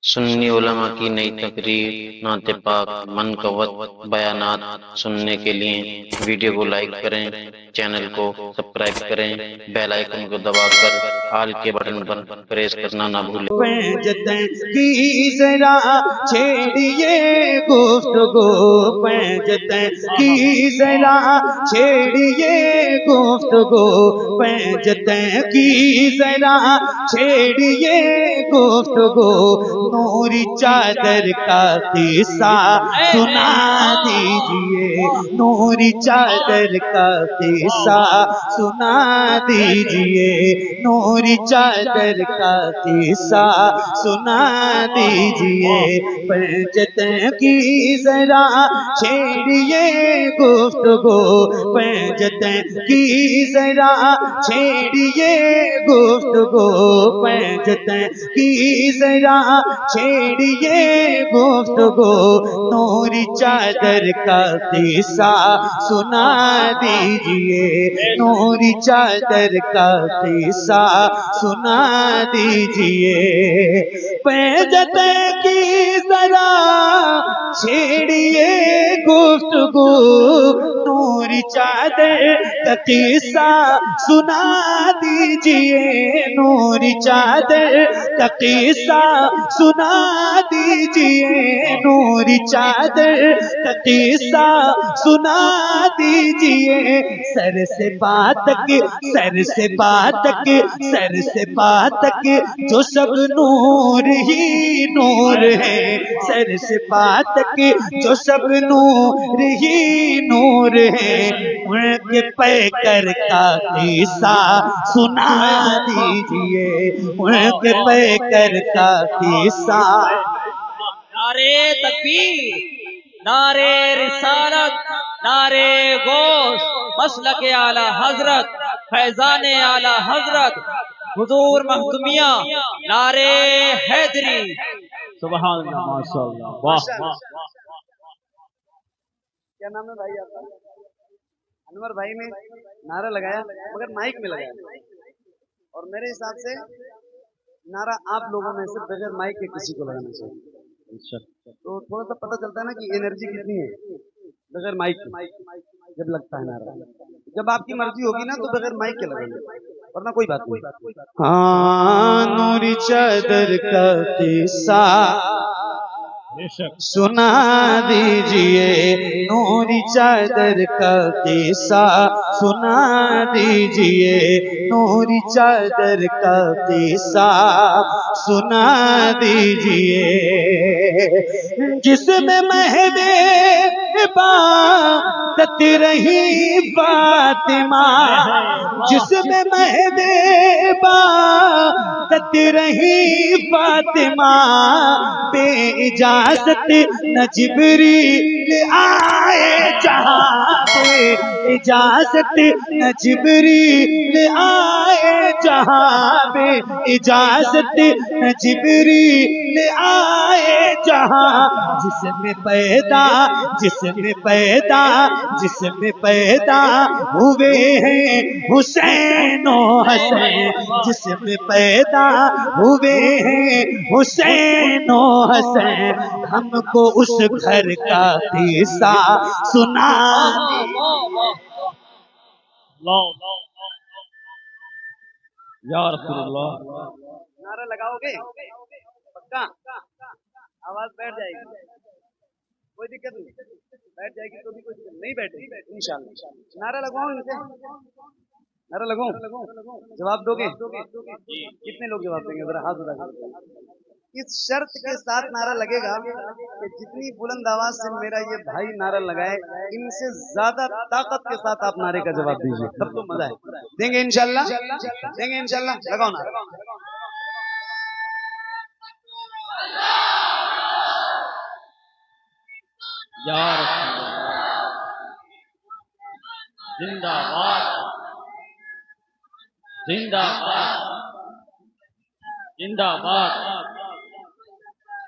सुन्नी उलमा की नई तकरीर, नाते पाक, मनकवत बयानात सुनने के लिए वीडियो को लाइक करें, चैनल को सब्सक्राइब करें, बेल आइकन को दबाकर आल के बटन पर प्रेस करना ना भूलें। पैंजतन की जरा छेड़िए गुफ्तगू, पैंजतन की जरा छेड़िए गुफ्तगू, पैंजतन की जरा छेड़िए गुफ्तगू, नूरी चादर का किस्सा सुना दीजिए, नूरी चादर का किस्सा सुना दीजिए, नूरी चादर का किस्सा सुना दीजिए, पैंजतन की जरा छेड़िए गुफ्तगू, पैंजतन की जरा छेड़िए गुफ्तगू, पैंजतन की जरा छेड़िए गुफ्तगू, नूरी चादर का किस्सा सुना दीजिए, नूरी चादर का किस्सा सुना दीजिए, पैंजतन की जरा छेड़िए गुफ्तगू, नूरी चादर का किस्सा सुना दीजिए, नूरी चादर का किस्सा सुना दीजिए, नूरी चादर का किस्सा सुना दीजिए, सर से बात तक, सर से बात तक, सर से बात तक जो सब नूर ही नूर है, सर से बात तक जो सब नूर ही नूर है, उनके पैकर का किस्सा सुना दीजिए, उनके पैकर का किस्सा। नारे तकबीर, नारे रिसालत, नारे गौस, मसलके आला हजरत, फैजाने आला हजरत, हुजूर महतुमिया, नारे हैदरी। सुभान अल्लाह, माशाअल्लाह, वाह वाह। क्या नाम है भाई आपका? अनवर भाई ने नारा लगाया मगर माइक में लगाया, और मेरे हिसाब से नारा आप लोगों में से बगैर माइक के किसी को लगाना चाहिए। तो थोड़ा सा पता चलता है ना कि एनर्जी कितनी है बगैर माइक के जब लगता है नारा। जब आपकी मर्जी होगी ना तो बगैर माइक के लगेंगे, वरना कोई बात नहीं। हाँ, नूरी चादर का किस्सा सुना दीजिए, नूरी चादर का किस्सा सुना दीजिए, नूरी चादर का किस्सा सुना दीजिए, जिसमें महवे इबादत रही फातिमा, जिसमें महवे इबादत रही फातिमा, बे इजाजत न जिब्रील आए जहां पे, इजाजत न जिब्रील आए जहां पे, इजाजत न जिब्रील आए जहां, जिसमें पैदा, जिसमें पैदा, जिसमें पैदा हुए हैं हुसैन और हसन, जिसमें पैदा हुए हैं हुसैन और हसन, हमको उस घर का किस्सा सुना। या रसूलुल्लाह। नारा लगाओगे पक्का? आवाज बैठ जाएगी, कोई दिक्कत नहीं, बैठ जाएगी तो भी कोई दिक्कत नहीं, बैठेगी इंशाल्लाह। नारा लगवाओ इनसे, नारा लगाओ, जवाब दोगे? कितने लोग जवाब देंगे जरा हाथ उठा के? इस शर्त के साथ नारा लगेगा कि जितनी बुलंद आवाज से मेरा ये भाई नारा लगाए, इनसे ज्यादा ताकत के साथ आप नारे का जवाब दीजिए, तब तो मजा है। देंगे इंशाल्लाह, देंगे इंशाल्लाह। लगाओ नारा। या रसूलुल्लाह, जिंदाबाद, जिंदाबाद, जिंदाबाद,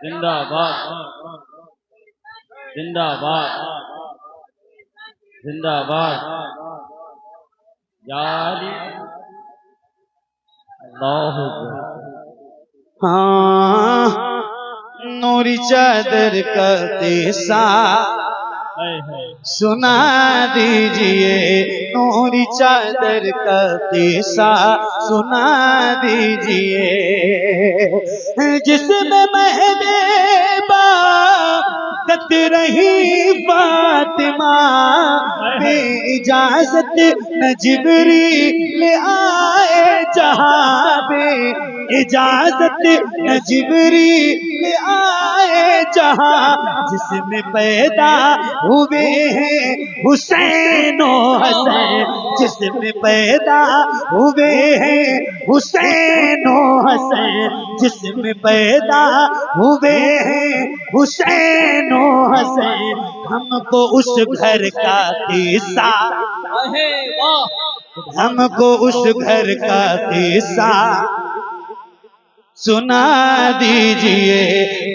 जिंदाबाद, जिंदाबाद, जिंदाबाद, या अली, अल्लाहु अकबर। हाँ, नूरी चादर का किस्सा सुना दीजिए, नूरी चादर का किस्सा सुना दीजिए, जिसमें महबूबा कत रही फातिमा, बे इजाजत न जिब्रील आए जहां, बे इजाजत न जिब्रील आए जहां, जिसमें पैदा हुए हैं हुसैन और हसन, जिसमें पैदा हुए हैं हुसैन और हसन, जिसमें पैदा हुए हैं हुसैन और हसन, हमको उस घर का किस्सा, हमको उस घर का किस्सा सुना दीजिए,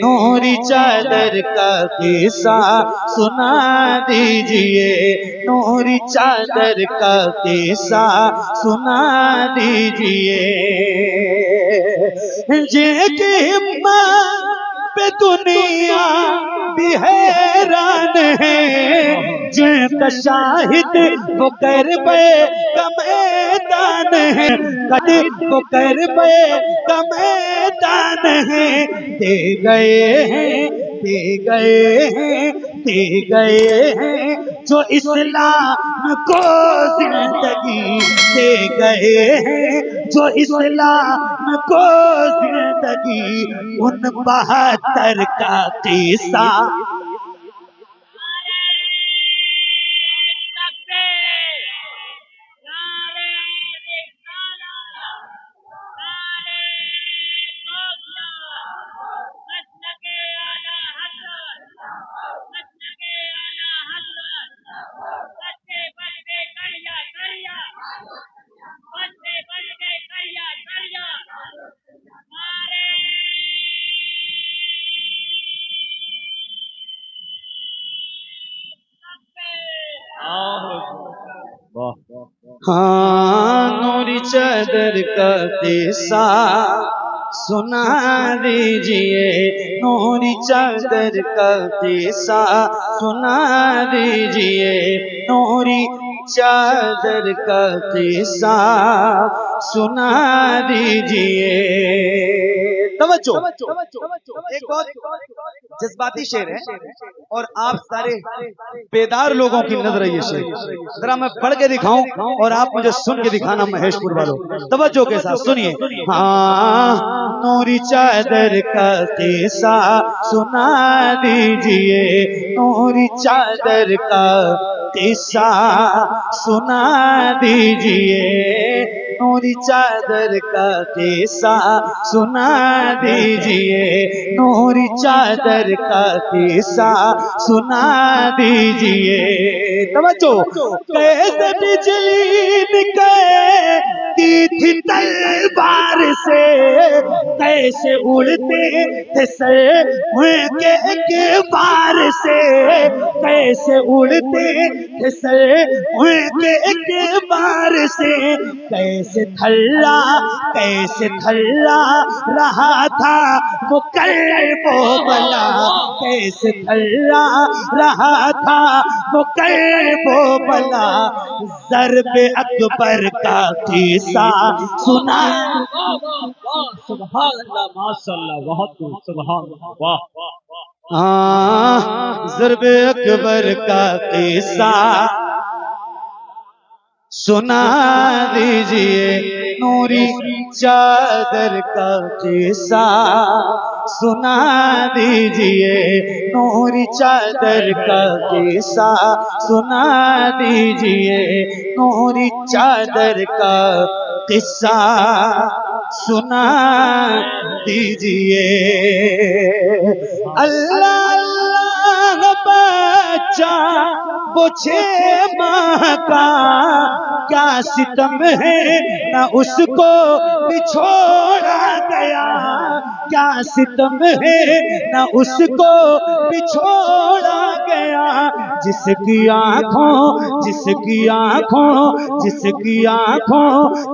नूरी चादर का किस्सा सुना दीजिए, नूरी चादर का किस्सा सुना दीजिए, जिनकी हिम्मत पे दुनिया भी हैरान है, जिनका शाहिद वो करबे का मैदान है, वो करबे का मैदान है, दे गए हैं, दे गए हैं, दे गए हैं जो इस्लाम को जिंदगी, दे गए हैं जो इस्लाम को जिंदगी, उन 72 का किस्सा हाँ, नूरी चादर का किस्सा सुना दीजिए, नूरी चादर का किस्सा सुना दीजिए, नूरी चादर का किस्सा सुना दीजिए। तवज्जो, एक बहुत जज्बाती शेर है और आप सारे बेदार लोगों की नजर है ये शेर, जरा मैं पढ़ के दिखाऊं और आप मुझे सुन के दिखाना महेशपुर वालों, तवज्जो के साथ सुनिए। हाँ, नूरी चादर का किस्सा सुना दीजिए, नूरी चादर का किस्सा सुना दीजिए, नूरी चादर का किस्सा सुना दीजिए, नूरी चादर का किस्सा सुना दीजिए। तवज्जो, कैसे बिजली निकलती थी तलवार से, कैसे उड़ते थे सर उनके वार से, कैसे उड़ते थे सर उनके वार से, कैसे थल्ला रहा था वो वो बला, कैसे थल्ला रहा था वो वो बला, ज़र्बे अकबर का किस्सा सुना। सुभान अल्लाह, माशाअल्लाह, बहुत सुभान अल्लाह, वाह। हाँ, ज़र्बे अकबर का किस्सा सुना दीजिए, नूरी चादर का किस्सा सुना दीजिए, नूरी चादर का किस्सा सुना दीजिए, नूरी चादर का किस्सा सुना दीजिए। अल्लाह अल्लाह बच्चा वो 6 माह का क्या सितम है, न उसको बिछोड़ा गया, क्या सितम है न उसको बिछोड़ा गया। जिसकी आंखों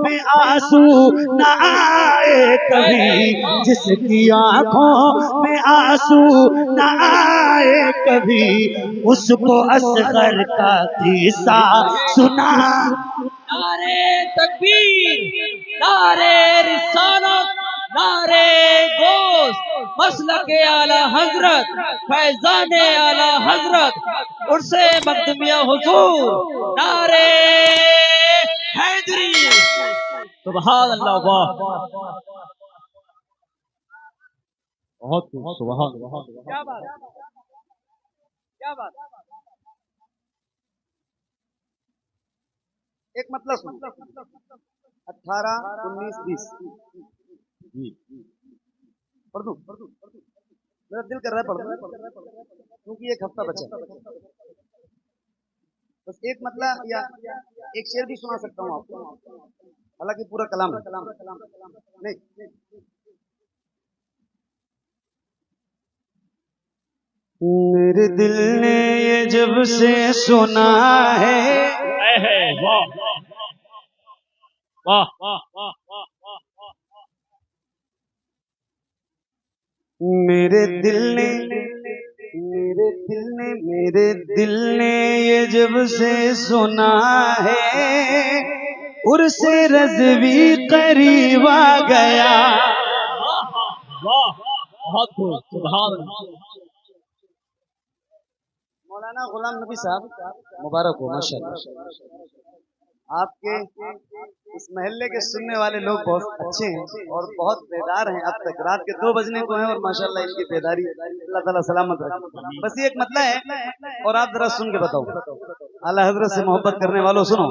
में आंसू न आए कभी, जिसकी आंखों में आंसू न आए कभी, उसको असगर का किस्सा सुना। नारे तकबीर, नारे रिसालत, नारे गोश, मसलके आला हजरत, फैजाने आला हजरत, उर्से मखदुमिया हुजूर, नारे हैदरी। सुभान अल्लाह, वाह, बहुत सुभान अल्लाह। क्या बात, क्या बात। एक मतलब सुनो, 18, 19, 20 पढ़ दूं? मेरा दिल कर रहा है पढ़ दूं, क्योंकि एक हफ्ता बचा है। बस एक मतलब या एक शेर भी सुना सकता हूँ आपको, हालांकि पूरा कलाम नहीं। मेरे दिल ने ये जब से सुना है, वाह वाह वाह वाह वाह वाह। मेरे दिल ने ये जब से सुना है, उर्से रज़वी करीब आ गया। वाह, बहुत खूब, सुभान अल्लाह। मौलाना गुलाम नबी साहब, मुबारक हो माशाल्लाह। आपके इस महल्ले के सुनने वाले लोग बहुत अच्छे हैं और बहुत बेदार हैं। अब तक रात के 2 बजने को हैं और माशाल्लाह इनकी बेदारी अल्लाह ताला सलामत रखे। बस ये एक मतलब है, और आप जरा सुन के बताओ। आला हजरत से मोहब्बत करने वालों सुनो।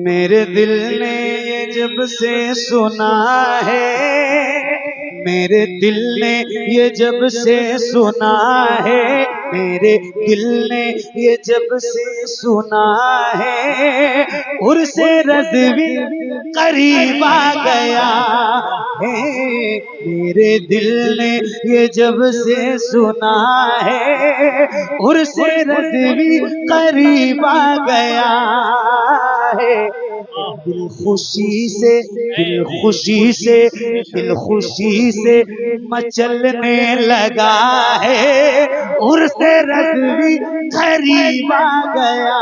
मेरे दिल ने ये जब से सुना है, मेरे दिल ने ये जब से सुना है, मेरे दिल ने ये जब से सुना है, उर्से रज़वी करीब आ गया है। मेरे दिल ने ये जब से सुना है, उर्से रज़वी करीब आ गया है। दिल खुशी से मचलने लगा है, उर्से रज़वी करीब आ गया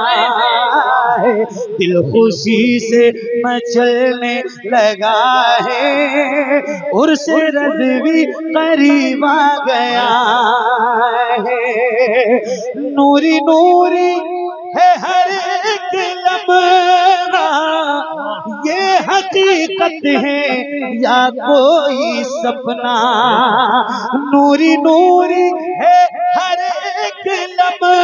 है। दिल खुशी से मचलने लगा है, उर्से रज़वी करीब आ गया है। नूरी नूरी है हर एक लम्हा, ये हकीकत है या कोई सपना। नूरी नूरी है हर एक लम्हा,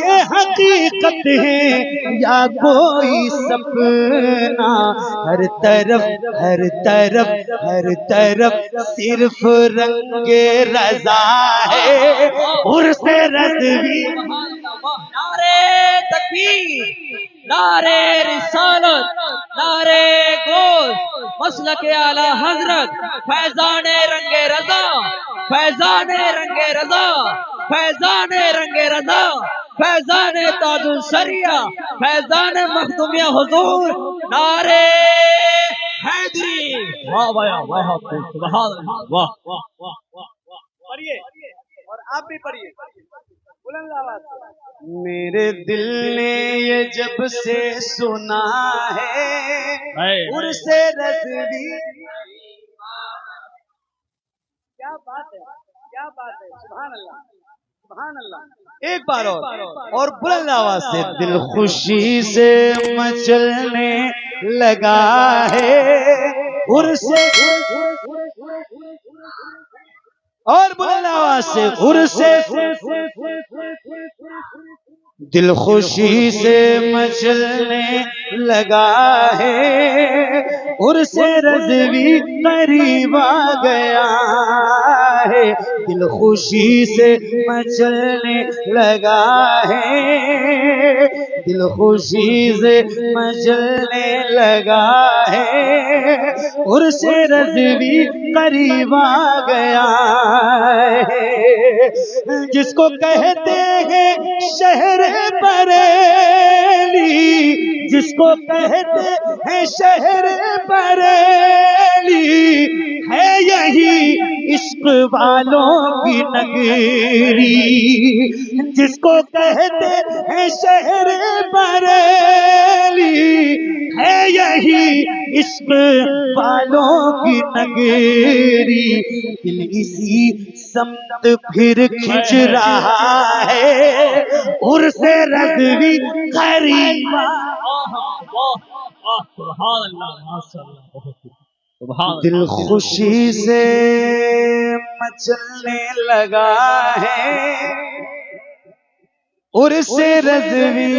ये हकीकत है या कोई सपना। हर तरफ सिर्फ रंगे रज़ा है, उर्से रज़वी। नारे तकबीर, नारे रिसालत, नारे गोश, मसलके आला हजरत, फैजाने रंगे रजा, फैजाने रंगे रजा, फैजाने रंगे रजा, फैजाने ताजुल शरिया, फैजाने मखदुमिया हुजूर, नारे हैदरी। वाह वाह वाह, सुभान अल्लाह, वाह वाह वाह वाह। पढ़िए और आप भी पढ़िए बुलंद आवाज से। मेरे दिल ने ये जब से सुना है, उर्से रज़वी। क्या बात है, क्या बात है, सुभान अल्लाह, सुभान अल्लाह। एक बार और बुलंद आवाज से। दिल खुशी से मचलने लगा है, उर्से, और बुलंद आवाज से उर्से। दिल खुशी से मचलने लगा है, उर्से रज़वी करीब आ गया है। दिल खुशी से मचलने लगा है, दिल खुशी से मचलने लगा है, उर्स रज़वी करीब आ गया है। जिसको कहते हैं शहर बरेली, जिसको कहते हैं शहर बरेली, है यही इश्क वालों की नगरी। जिसको कहते हैं शहर बरेली, है यही इश्क वालों की नगरी। दिल इसी समत फिर खिंच रहा है, उर्स रज़वी करीब। सुभान अल्लाह, माशाअल्लाह, बहुत खूब, सुभान दिल अल्लाह। खुशी से मचलने लगा है, उर्स रज़वी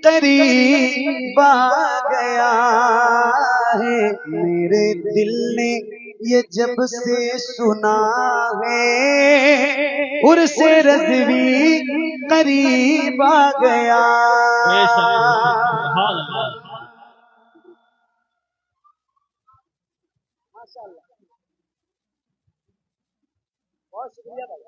करीब आ गया है। मेरे दिल ने ये जब से सुना है, उर्स रज़वी करीब आ गया। बेशक, बेशक, सुभान अल्लाह। माशाल्लाह, बहुत शुक्रिया भाई।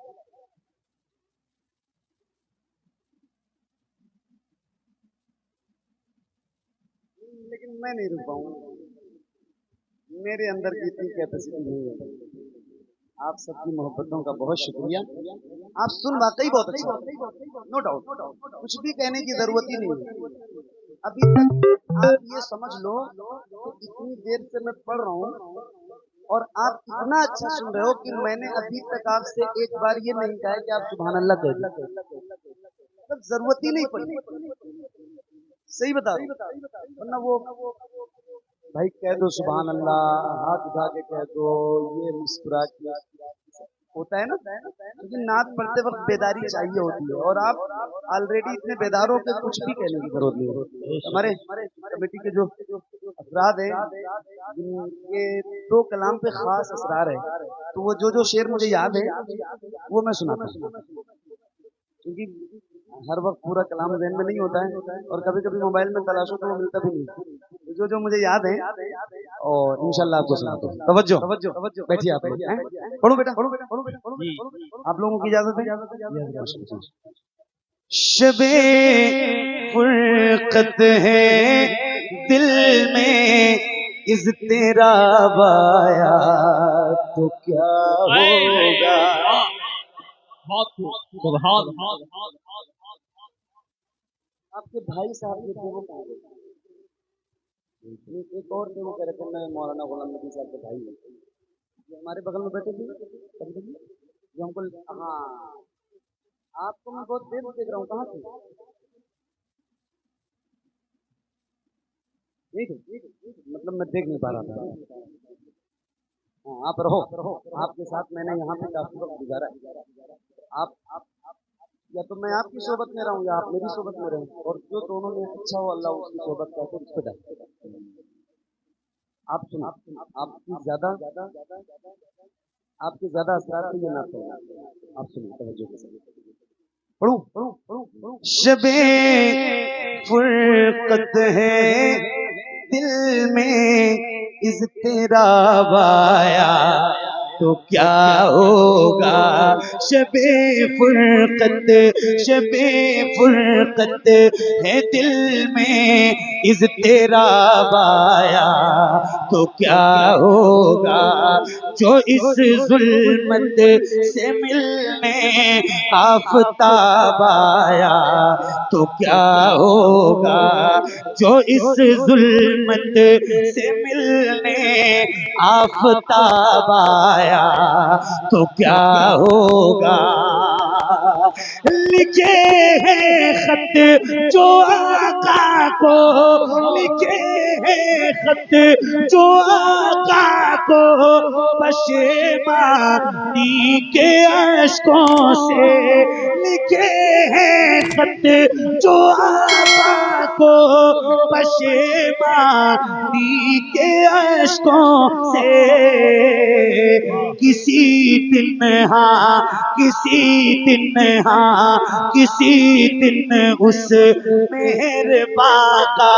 लेकिन मैं नहीं रुक पाऊंगा, मेरे अंदर की इतनी कैपेसिटी नहीं है। आप सबकी मोहब्बतों का बहुत शुक्रिया। आप सुन वाकई बहुत अच्छा, नो डाउट, कुछ भी कहने की जरूरत ही नहीं है। अभी तक आप ये समझ लो कि इतनी देर से मैं पढ़ रहा हूँ और आप इतना अच्छा सुन रहे हो कि मैंने अभी तक आपसे एक बार ये नहीं कहा कि आप सुभान अल्लाह कह दो, मतलब जरूरत ही नहीं पड़ी। सही बता रहा हूं, वरना वो भाई कह दो सुभान अल्लाह, हाथ उठा के कह दो, ये मुस्कुरा के होता है ना, क्योंकि नात पढ़ते वक्त बेदारी चाहिए होती है। और आप ऑलरेडी इतने बेदार हो कि कुछ भी कहने की जरूरत नहीं है। हमारे कमेटी के जो अफराद हैं, जिनके 2 कलाम पे खास असरार है, तो वो जो शेर मुझे याद है वो मैं सुनाता हूँ, क्योंकि हर वक्त पूरा कलाम ज़हन में नहीं होता है और कभी कभी मोबाइल में तलाशो तो वो मिलता भी नहीं। जो मुझे याद है और इंशाल्लाह आपको सुनाता हूँ। तवज्जो, बैठिए आप लोग, पढ़ो बेटा, आप लोगों की इजाजत है। शबे फुरकत है दिल में, इस तेरा बाया तो क्या होगा। बहुत खूब, सुभान अल्लाह। आपके भाई साहब जो थे वो कहाँ गए? एक और थे, वो कह रहे थे मैं मौलाना गुलाम नबी साहब के भाई, जो हमारे बगल में बैठे थे, जो हमको, हाँ आपको मैं बहुत देर से देख रहा हूँ, कहाँ थे? ठीक है, मतलब मैं देख नहीं पा रहा था। हाँ आप रहो, आपके साथ मैंने यहाँ पे काफी वक्त गुजारा है। आप या तो मैं आपकी सोबत में रहूं या आप मेरी सोबत में रहें, और जो दोनों में अच्छा हो अल्लाह उसकी सोबत का तो उसको जाए। आप सुनो, आपकी ज्यादा असरार तो ये ना तो आप सुनो तवज्जो के साथ। पढ़ूं। शबे फुरकत है दिल में, इस तेरा बाया तो क्या होगा। शबे फुरकत, शबे फुरकत है दिल में, इस तेरा बाया तो क्या होगा। जो इस जुल्मत से मिलने आफताब आया तो क्या होगा। जो इस जुल्मत से मिलने आफताब आया तो क्या होगा। लिखे हैं खत जो आका को, लिखे हैं खत जो आका को, पशेमानी के अश्कों से। लिखे हैं खत जो आका को पशेमानी के अश्कों से किसी दिन हाँ किसी दिन हाँ किसी दिन उस मेहरबान का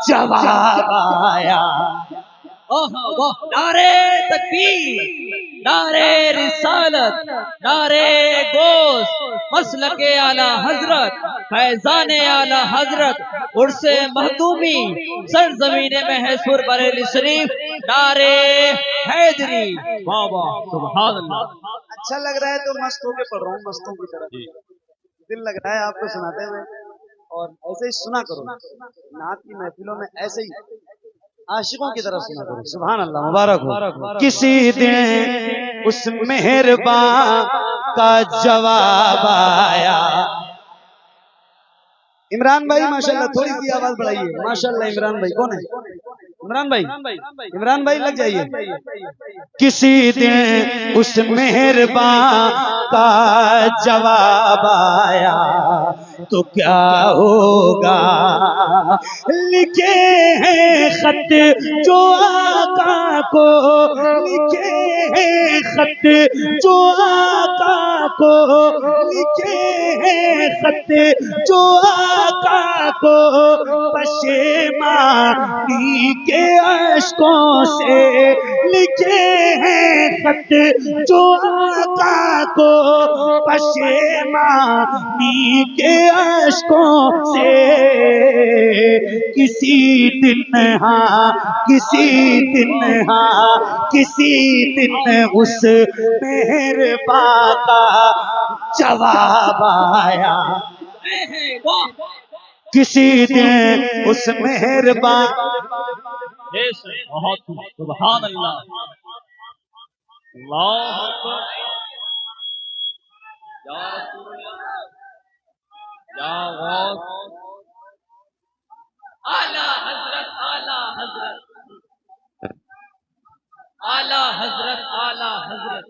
जवाब आया। नारे तकबीर, नारे रिसालत, नारे गोश, मसलके आला हजरत, फैजाने आला हजरत, उर्से महतूमी, सरजमीने महसूर बरेली शरीफ, नारे हैदरी। वाह वाह, सुभान अल्लाह। अच्छा लग रहा है तो मस्त होके पढ़ रहा हूँ, मस्तों की तरह दिल लग रहा है आपको सुनाते हुए, और ऐसे ही सुना करो नात की महफिलों में, ऐसे ही आशिकों की तरफ सुना करो। सुभान अल्लाह, मुबारक हो। किसी दिन उस मेहरबान का जवाब आया। इमरान भाई माशाल्लाह, थोड़ी सी आवाज बढ़ाइए। माशाल्लाह इमरान भाई कौन है? इमरान भाई, इमरान भाई लग जाइए। किसी दिन उस मेहरबान का जवाब आया तो क्या होगा। लिखे हैं खत जो आका को, लिखे हैं खत जो आका को, लिखे हैं खत जो आका को पशेमानी के अश्कों से, लिखे हैं खत जो आका को पशेमानी के अश्कों से। किसी दिन हाँ किसी दिन हाँ किसी दिन उस मेहरबान का जवाब आया। किसी दिन उस मेहरबान। बहुत सुभान अल्लाह, अल्लाह अकबर, या रसूल अल्लाह, या गौस, आला हजरत, आला हजरत, आला हजरत, आला हजरत,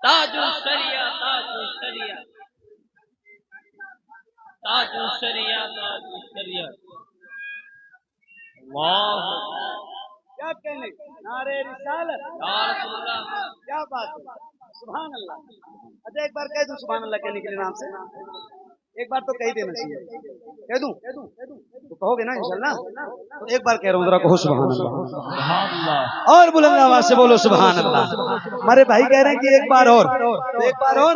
ताजुल शरिया, ताजुल शरिया, ताजुल शरिया, ताजुल शरिया। वाह, क्या कहने, नारे रिसालत, या रसूल अल्लाह, क्या बात है। सुभान अल्लाह। अच्छा एक बार कह दूं सुभान अल्लाह कहने के लिए नाम से, एक बार तो कह देना चाहिए। कह दूं तो कहोगे ना इंशाल्लाह। तो एक बार कह रहा हूँ, जरा कहो सुभान अल्लाह। सुभान अल्लाह, और बुलंद आवाज से बोलो सुभान अल्लाह। हमारे भाई कह रहे हैं कि एक बार और, तो एक बार और,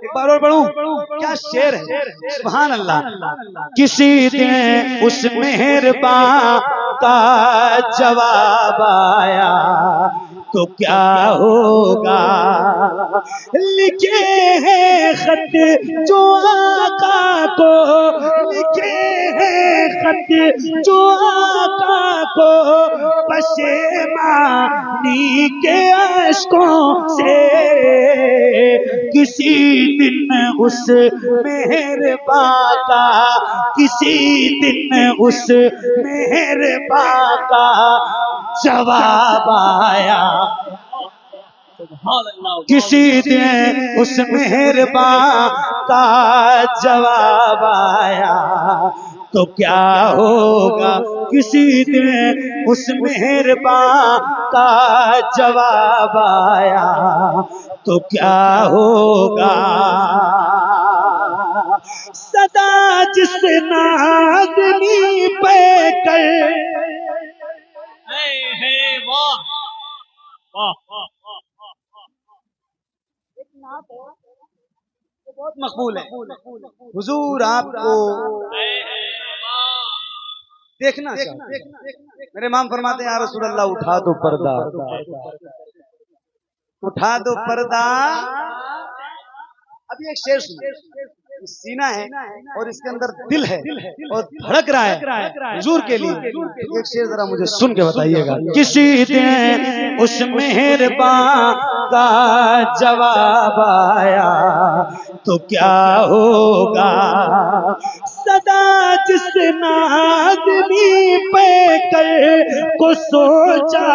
एक बार और पढ़ूं। क्या शेर है, सुभान अल्लाह। किसी दिन उस मेहरबान का जवाब आया तो क्या होगा। लिखे हैं खत जो आका को, लिखे हैं खत जो आका को पशेमानी के अश्कों से। किसी दिन उस मेहरबान का, किसी दिन उस मेहरबान का जवाब आया। सुभान अल्लाह। किसी दिन उस मेहरबान का जवाब आया तो क्या होगा। किसी दिन उस मेहरबान का जवाब आया तो क्या होगा। सदा जिस नाज़नी पे कर, वाह वाह वाह, बहुत मकबूल है। हुजूर आपको देखना चाहते हैं। मेरे इमाम फरमाते हैं या रसूल अल्लाह उठा दो पर्दा, उठा दो पर्दा। अभी एक शेर सुनो, सीना है और इसके अंदर दिल है और धड़क रहा है हुजूर के लिए। एक शेर जरा मुझे सुन के बताइएगा। किसी दिन उस मेहरबान का जवाब आया तो क्या होगा। सदा जिस नाज़नी पे कर को सोचा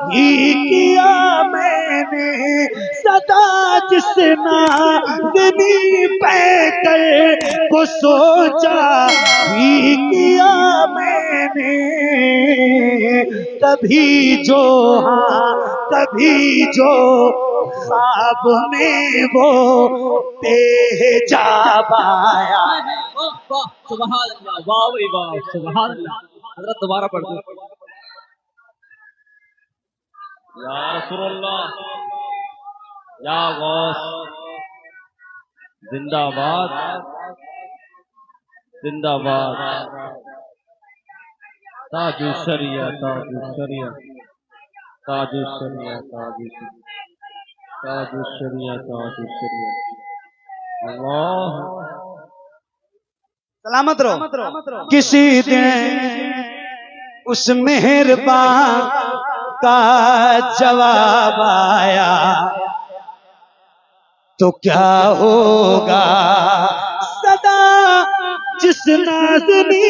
ही किया मैंने, सदा जिस नाज़नी पे कर को सोचा ही किया मैंने। कभी जो हाँ कभी जो ख्वाब में वो तेजाब आया। वाह सुभान अल्लाह, वाह भाई वाह, सुभान अल्लाह। हजरत दोबारा पढ़ दो। या रसूलुल्लाह, या गौस, जिंदाबाद जिंदाबाद। ताजु शरिया ताजु शरिया ताजु शरिया ताजु शरिया ताजु शरिया। अल्लाह सलामत रहो। किसी दिन उस मेहरबान का जवाब आया तो क्या होगा। सदा जिस नाज़नी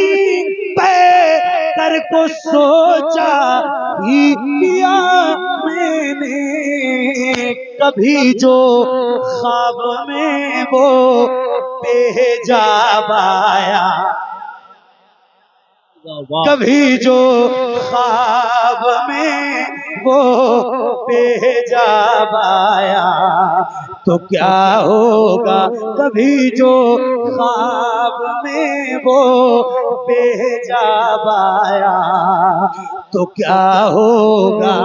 पे कर को सोचा ही किया मैंने। कभी जो ख्वाब में वो तेजाब आया, कभी जो ख्वाब में वो तेजाब आया तो क्या होगा। कभी जो ख्वाब में वो तेजाब आया तो क्या होगा।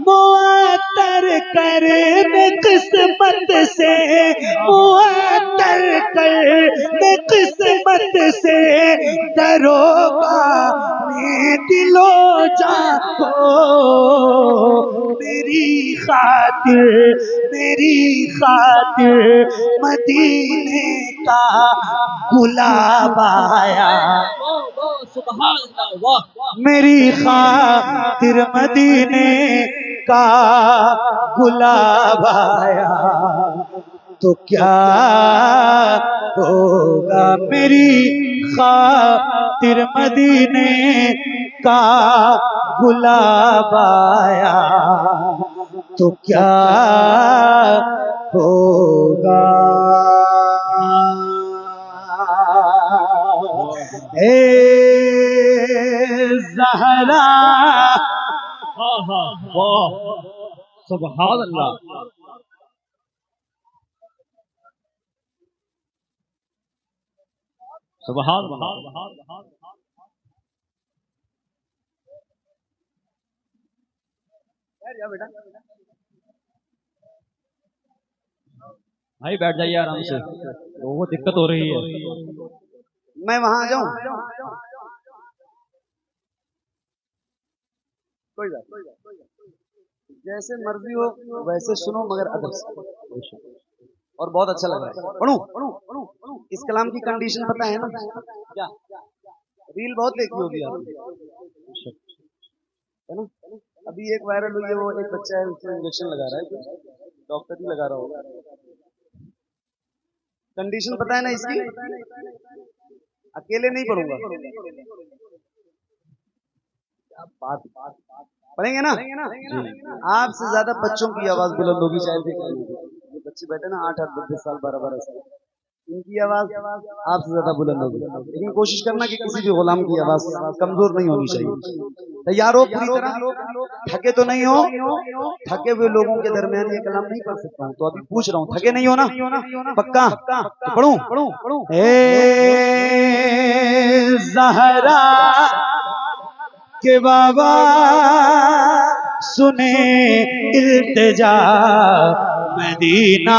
मुअत्तर कर में किस्मत से, मुअत्तर कर में किस्मत से दरोगा में दिलो जाको। मेरी खातिर मदीने का गुलाब आया। मेरी खातिर मदीने का गुलाब आया तो क्या होगा। मेरी खातिर मदीने का गुलाब आया तो क्या होगा। ए ज़हरा, वाह सुभान अल्लाह। सुभान अल्लाह। बेटा भाई बैठ जाइए आराम से, लोगों को दिक्कत हो रही है। मैं वहां आ जाऊं? कोई बात, जैसे मर्जी हो वैसे सुनो, मगर अदब से। और बहुत अच्छा लग रहा है। पढ़ूं? इस कलाम की कंडीशन पता है ना क्या? रील बहुत देखी होगी आपने, है ना? अभी एक वायरल हुई है, वो एक बच्चा है उसको इंजेक्शन लगा रहा है, डॉक्टर ही लगा रहा होगा। कंडीशन पता है ना इसकी? अकेले नहीं पढ़ूंगा, बात पढ़ेंगे ना? आपसे ज्यादा बच्चों की आवाज बुलंद होगी शायद। ये बच्चे बैठे ना 8-8, 10 साल, 12-12 साल, इनकी आवाज आपसे ज्यादा बुलंद होगी। लेकिन कोशिश करना कि किसी भी गुलाम की आवाज कमजोर नहीं होनी चाहिए। तैयार हो पूरी तरह? थके तो नहीं हो? थके हुए लोगों के दरमियान ये कलाम नहीं पढ़ सकता हूँ, तो अभी पूछ रहा हूँ, थके नहीं हो ना? पक्का? तो पढ़ूं? ए ज़हरा के बाबा सुने इल्तिजा मदीना।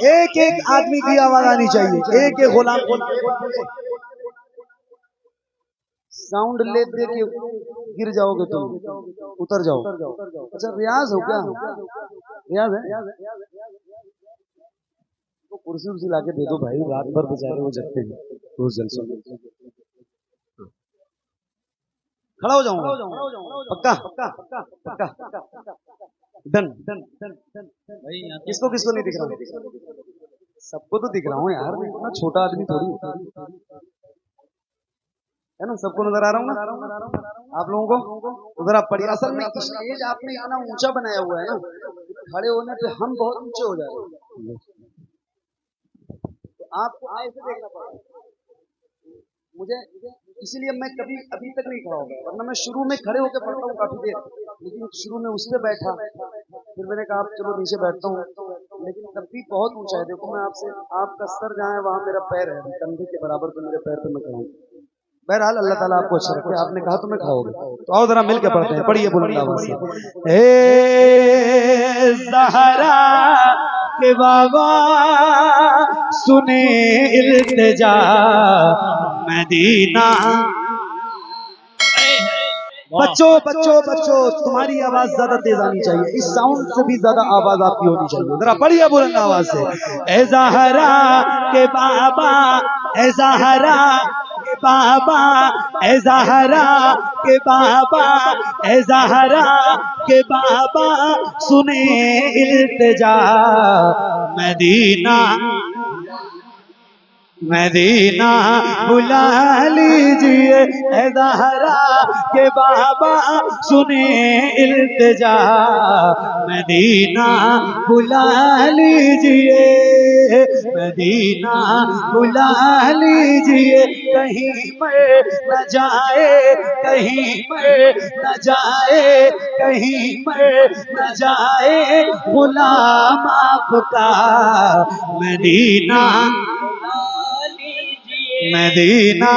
एक एक आदमी की आवाज आनी चाहिए, एक एक गुलाम की। साउंड ले दे के गिर जाओगे तुम, उतर जाओ। अच्छा रियाज हो क्या? रियाज है? तो कुर्सी उर्सी लाके दे दो भाई, रात भर बेचारे वो जगते हैं रोज जलसों में। खड़ा हो जाऊंगा? पक्का? डन। किसको नहीं दिख रहा? सबको तो दिख रहा हूँ यार, मैं इतना छोटा आदमी थोड़ी है ना, सबको नजर आ रहा हूँ ना आप लोगों को। उधर आप पढ़िए। असल में स्टेज आपने इतना ऊंचा बनाया हुआ है ना, खड़े होने पे हम बहुत ऊंचे हो जा रहे हैं, तो आपको ऐसे देखना पड़ेगा मुझे, इसीलिए मैं कभी अभी तक नहीं खड़ा हो गया, वरना मैं शुरू में खड़े होकर पढ़ता हूँ काफी देर, लेकिन शुरू में उस पे बैठा, फिर मैंने कहा चलो नीचे बैठता हूँ, लेकिन तब भी बहुत ऊंचा है। देखो मैं आपसे, आपका सर जहाँ है वहां मेरा पैर है, कंधे के बराबर पे मेरे पैर पे मैं खड़ा हूँ। बहरहाल अल्लाह ताला आपको अच्छा रखे, आपने कहा तो मैं खड़ा हो गया। तो आओ जरा मिलकर पढ़ते हैं, पढ़िए बुलंद आवाज से। ए ज़हरा के बाबा सुने इल्तिजा मदीना। बच्चों बच्चों बच्चों, तुम्हारी आवाज ज्यादा तेज आनी चाहिए, इस साउंड से भी ज्यादा आवाज आपकी होनी चाहिए। जरा पढ़िए बुलंद आवाज से। ए ज़हरा के बाबा, ए ज़हरा के बाबा, ए ज़हरा के बाबा, ए ज़हरा के बाबा सुने इल्तिजा मदीना मदीना बुला लीजिए। ए ज़हरा के बाबा सुने इल्तिजा मदीना बुला लीजिए, मदीना बुला लीजिए। कहीं मर न जाए, कहीं मर न जाए, कहीं मर न जाए गुलाम आपका मदीना मदीना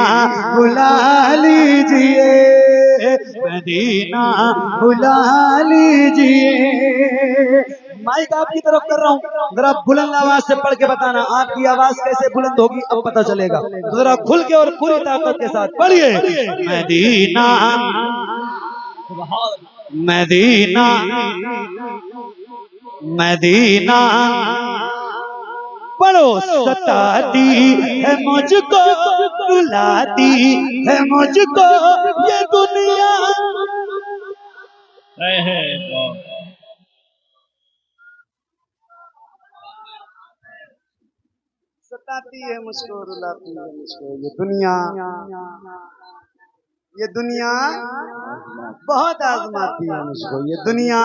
बुला लीजिए, मदीना बुला लीजिए। माइक आपकी तरफ कर रहा हूँ, जरा बुलंद आवाज से पढ़ के बताना आपकी आवाज कैसे बुलंद होगी, अब पता चलेगा। तो जरा खुल के और पूरी ताकत के साथ पढ़िए। मदीना मदीना मदीना पढ़ो। सताती है मुझको, रुलाती है मुझको ये दुनिया। सताती है मुझको, रुलाती है मुझको ये दुनिया, ये दुनिया बहुत आजमाती है मुझको, ये दुनिया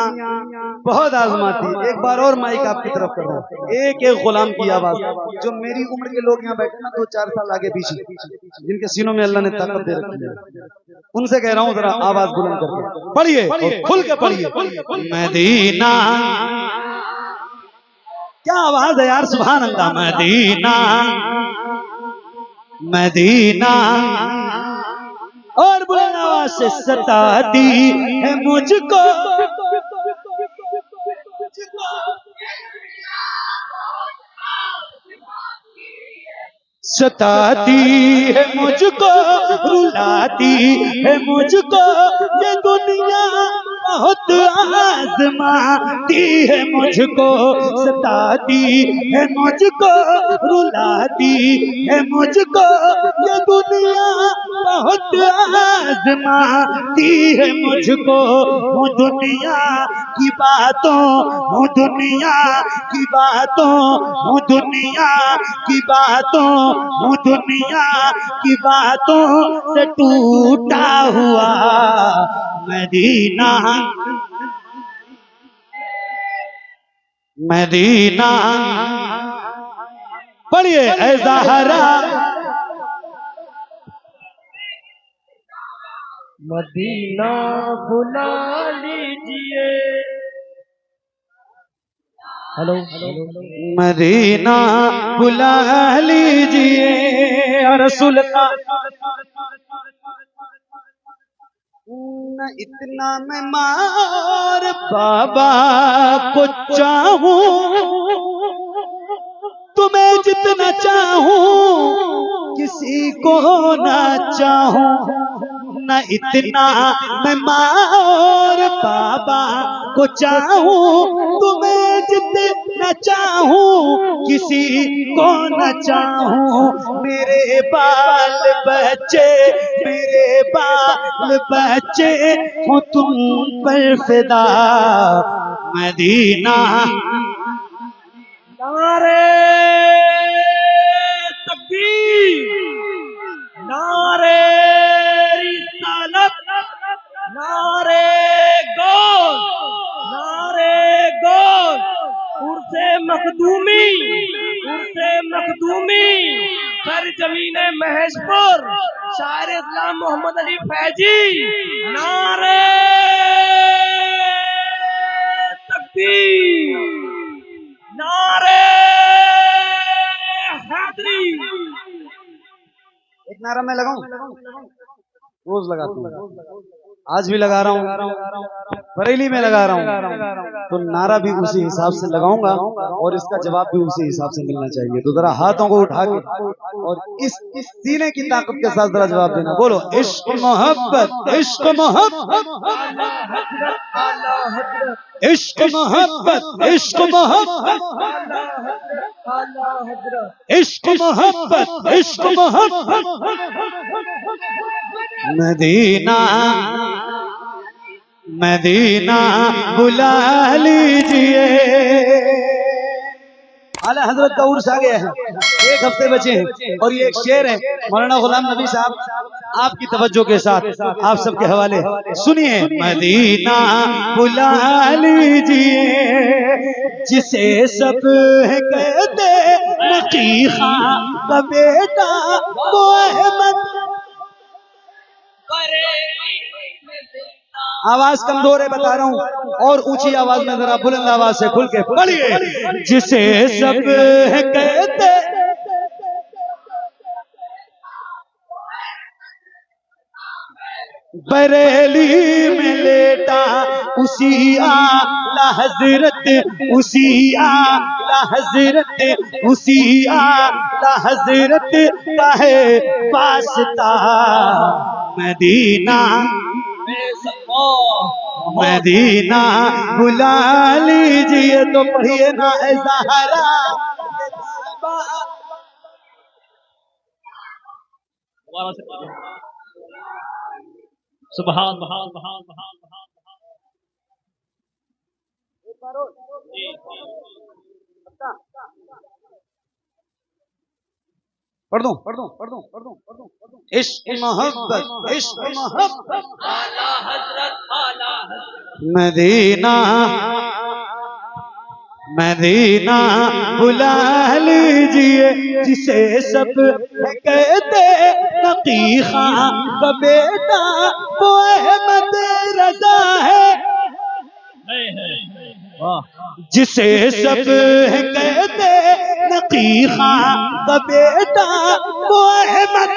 बहुत आजमाती है। एक बार और माइक आपकी तरफ कर रहा हूँ, एक एक गुलाम की आवाज, जो मेरी उम्र के लोग यहाँ बैठे ना 2-4 साल आगे पीछे, जिनके सीनों में अल्लाह ने ताकत दे रखी है, उनसे कह रहा हूँ जरा आवाज बुलंद करके पढ़िए और खुल के पढ़िए। मदीना, क्या आवाज है यार, सुभान अल्लाह। मदीना मदीना और बुलंद आवाज से। सताती है मुझको, सताती है मुझको, रुलाती है मुझको ये दुनिया, बहुत आजमाती है मुझको। सताती है मुझको, रुलाती है मुझको ये दुनिया, बहुत आजमाती है मुझको। हूँ दुनिया की बातों, हूँ दुनिया की बातों, हूँ दुनिया की बातों, हूँ दुनिया की बातों से टूटा हुआ मदीना मदीना। पढ़िए। ए ज़हरा मदीना बुला लीजिए। हेलो मदीना बुला लीजिए। और सुल्तान न इतना मैं मार बाबा को चाहूं, तुम्हें जितना चाहूं किसी को ना चाहूं। न इतना मैं मार बाबा को चाहूं, तुम्हें जितना चाहूं किसी को न चाहूं। मेरे बाल बच्चे, मेरे बाल बच्चे हो तुम पर फिदा मदीना। नारे सरजमीन महेशपुर शायर इस्लाम मोहम्मद अली फैजी नारे तकबीर नारे हैदरी। एक नारा मैं लगाऊं, रोज लगाता हूँ, आज भी लगा रहा हूँ, बरेली में लगा रहा हूँ, तो नारा भी उसी हिसाब से लगाऊंगा और इसका जवाब भी उसी हिसाब से मिलना चाहिए। तो जरा हाथों को उठा के और इस सीने की ताकत के साथ जरा जवाब देना। बोलो इश्क मोहब्बत इश्क मोहब्बत इश्क मोहब्बत इश्क मोहब्बत इश्क मोहब्बत इश्क मोहब्बत मदीना मदीना बुला लीजिए। आला हजरत का उर्स आ गया है, एक हफ्ते बचे हैं और ये एक शेर है मौलाना गुलाम नबी साहब, आपकी तवज्जो के साथ आप सबके हवाले सुनिए। मदीना बुला लीजिए जिसे सब कहते नकीहा का बेटा वो अहमद। आवाज कमजोर है बता रहा हूँ, और ऊंची आवाज में जरा बुलंद आवाज से खुल के पढ़िए। जिसे सब कहते बरेली में लेटा उसी आला हजरत उसी आला हजरत उसी आला हजरत का है वास्ता। मदीना मदीना बुला लीजिए। तो पढ़िए ना ज़हरा सुभान बहान बहान बहान बहान। पढ़ दूं। इश्क मोहब्बत इश्क मोहब्बत आला हजरत मदीना मदीना बुला लीजिए जिसे सब कहते नकीहा का बेटा वो अहमद रजा है। जिसे सब कहते नकीहा का बेटा वो अहमद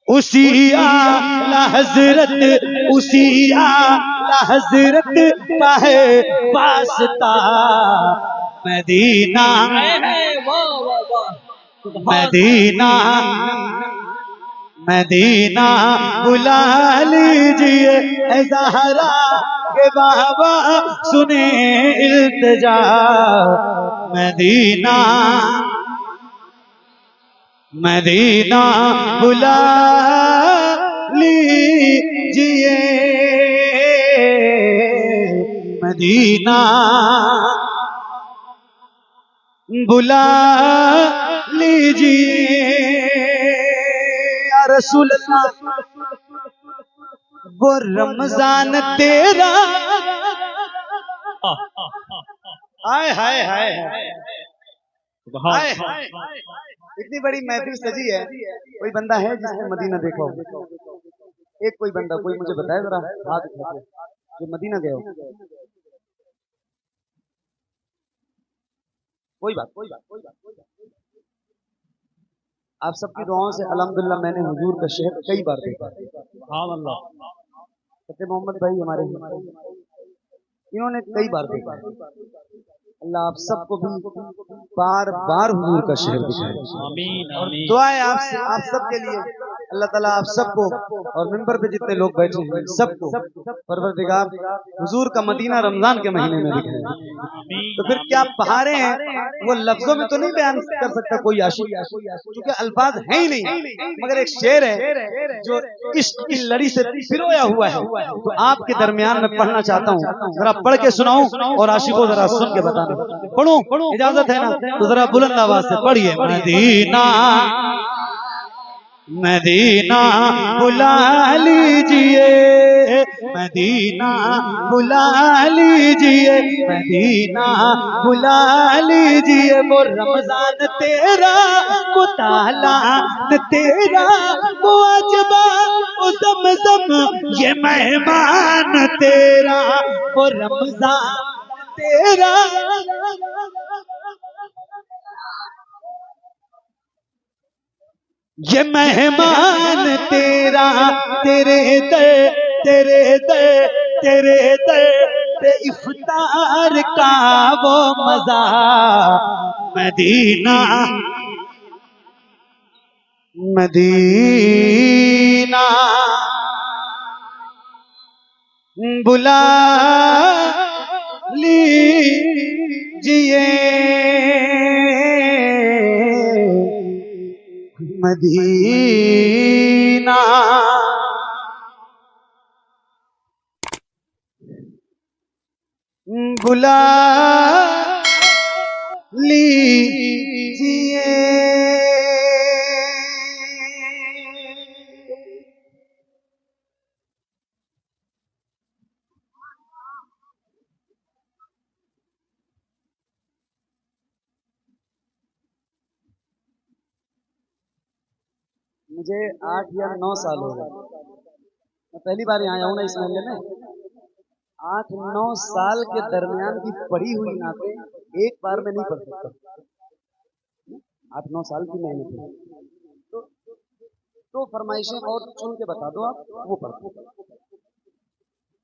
उसी आला हजरत उसी आला हजरत का है वास्ता। मदीना मदीना मदीना बुला लीजिए ऐ ज़हरा के बाबा सुने इल्तिजा। मदीना मदीना बुला लीजिए मदीना बुला लीजिए। या रसूल अल्लाह वो रमजान तेरा हाय हाय हाय हाय हाय। इतनी बड़ी महफिल सजी है, कोई बंदा है जिसने मदीना देखा हो? एक कोई बंदा, कोई मुझे बताए जरा हाथ उठा के जो मदीना गया हो। कोई बात। आप सबकी दुआओं से अल्हम्दुलिल्लाह मैंने हुजूर का शहर कई बार देखा। फतेह मोहम्मद भाई हमारे इन्होंने कई बार देखा। अल्लाह आप सबको भी बार बार हुजूर का शहर दिखाए। दुआ है आप सबके लिए, अल्लाह ताला आप सबको और मिंबर पे जितने लोग बैठे हैं सबको परवरदिगार हुजूर का मदीना रमजान के महीने में दिखाए। तो फिर क्या बहारें हैं वो लफ्जों में तो नहीं बयान कर सकता कोई आशिक, क्योंकि अल्फाज है ही नहीं, मगर एक शेर है जो इश्क की लड़ी से पिरोया हुआ है। तो आपके दरमियान में पढ़ना चाहता हूँ, जरा पढ़ के सुनाऊं और आशिकों जरा सुन के बताना। पढ़ूं, इजाजत है ना? तो जरा बुलंद आवाज से पढ़िए। मदीना मदीना बुला लीजिए मदीना बुला लीजिए, मदीना बुला लीजिए, वो रमजान तेरा, वो तालान तेरा, वो अजबा, वो ज़मज़म, ये मेहमान तेरा, वो रमजान तेरा। ये मेहमान तेरा, तेरे दर, तेरे दर, तेरे दर पे इफ्तार का वो मजा, मदीना मदीना बुला लीजिए, मदीना बुला लीजिए। मुझे 8 या 9 साल हो गए, मैं पहली बार यहाँ आया हूँ ना इस महल्ले में। 8-9 साल के दरमियान की पढ़ी हुई नाते एक बार में नहीं पढ़ सकता। 8-9 साल की मेहनत है, तो फरमाइशें और चुन के बता दो आप, वो पढ़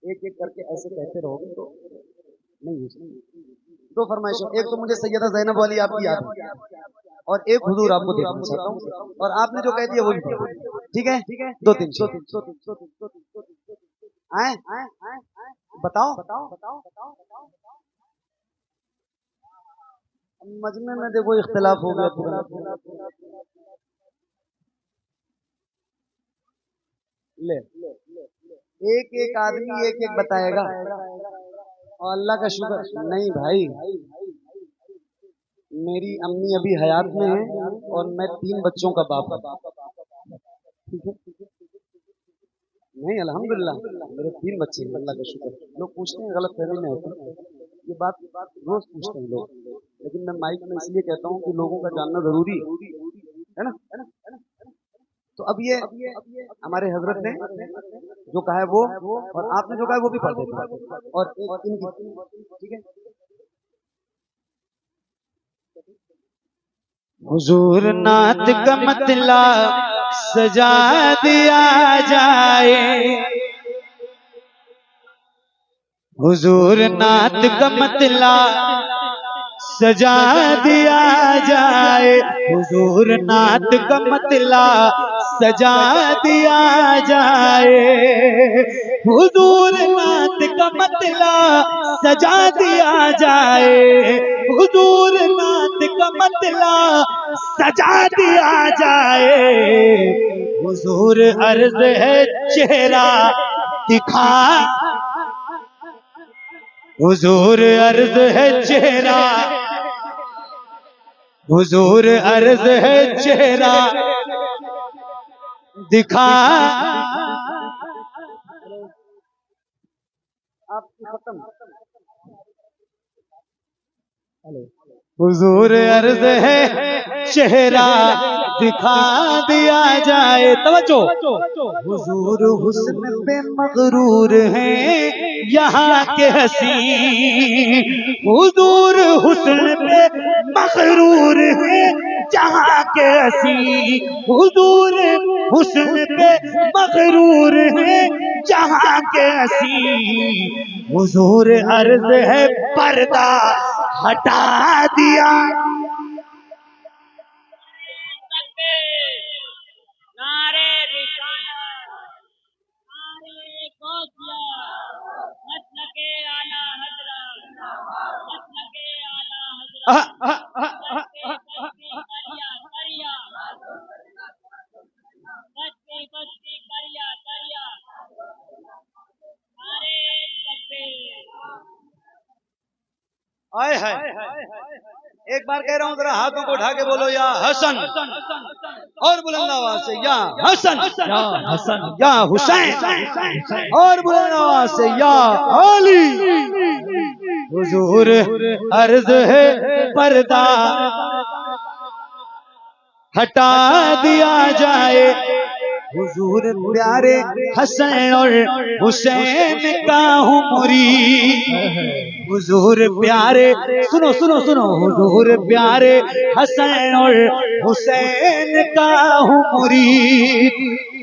एक एक करके ऐसे कहते रहोगे तो नहीं है। दो फरमाइशें, एक तो मुझे सैयदा ज़ैनब वाली आपकी याद है, और एक हुजूर आपको देखना चाहता हूँ, और आपने जो कह दिया वो भी ठीक है। 2-3 आए बताओ बताओ बताओ बताओ। मजमे में देखो इख्तिलाफ हो गया पूरा। ले एक एक आदमी एक एक बताएगा, और अल्लाह का शुक्र नहीं भाई, मेरी अम्मी अभी हयात में है और मैं 3 बच्चों का बाप हूं। नहीं अल्हम्दुलिल्लाह मेरे 3 बच्चे हैं, अल्लाह का शुक्र। लोग पूछते हैं, गलत फहमी में होते हैं, ये बात रोज पूछते हैं लोग, लेकिन मैं माइक में इसलिए कहता हूँ कि लोगों का जानना जरूरी है ना। तो अब ये हमारे हजरत ने जो कहा है वो, और आपने जो कहा है वो भी पढ़ देते हैं, और एक इनकी ठीक है। हुजूर नात का मतला सजा दिया जाए, हुजूर नात का मतला सजा दिया जाए, हुजूर नात का मतला सजा दिया जाए, हुजूर नात का मतला सजा दिया जाए, हुजूर नात का मतला सजा दिया जाए, हुजूर अर्ज है चेहरा दिखा, हुजूर अर्ज है चेहरा, हुजूर अर्ज है चेहरा दिखा। आपकी खत्म। हुजूर अर्ज है चेहरा दिखा दिया जाए, तवज्जो। हुजूर हुस्न पे मगरूर हैं यहाँ के हसी, हुजूर हुस्न पे मगरूर हैं जहाँ के हसी, हुजूर हुस्न पे मगरूर हैं जहाँ के हसी, हुजूर अर्ज है पर्दा हटा दिया। नारे रिसालत, नारे गौसिया, मसलके आला हजरत, मसलके आला हजरत, बस्ती करिया करिया, बस्ती करिया करिया, नारे तकबीर। आए है एक बार कह रहा हूँ, जरा हाथों को उठा के बोलो या हसन, और बुलंद आवाज से या हसन, या हसन, या हुसैन, और बुलंद आवाज से या अली। हुजूर अर्ज है पर्दा हटा दिया जाए, हुजूर प्यारे हसन और हुसैन का हूँ मुरीद। हुजूर प्यारे, सुनो सुनो सुनो, हुजूर प्यारे हसन और हुसैन का हूँ मुरीद।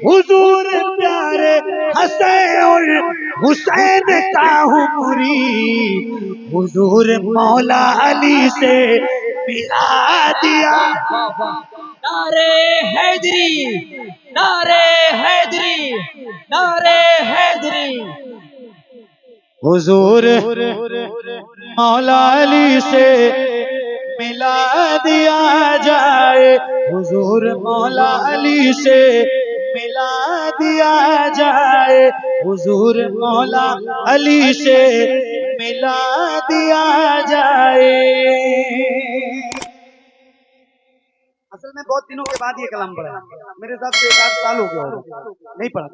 हुजूर प्यारे हसन और हुसैन का हूँ मुरीद। हुजूर मौला अली से मिला दिया। नारे हैदरी, नारे हैदरी, नारे हैदरी। हुजूर मौला अली से मिला दिया जाए, हुजूर मौला अली से मिला दिया जाए, हुजूर मौला अली से मिला दिया जाए। असल में बहुत दिनों के बाद ये कलाम पढ़ा, मेरे हिसाब से 1 आध साल हो गया होगा, नहीं पढ़ा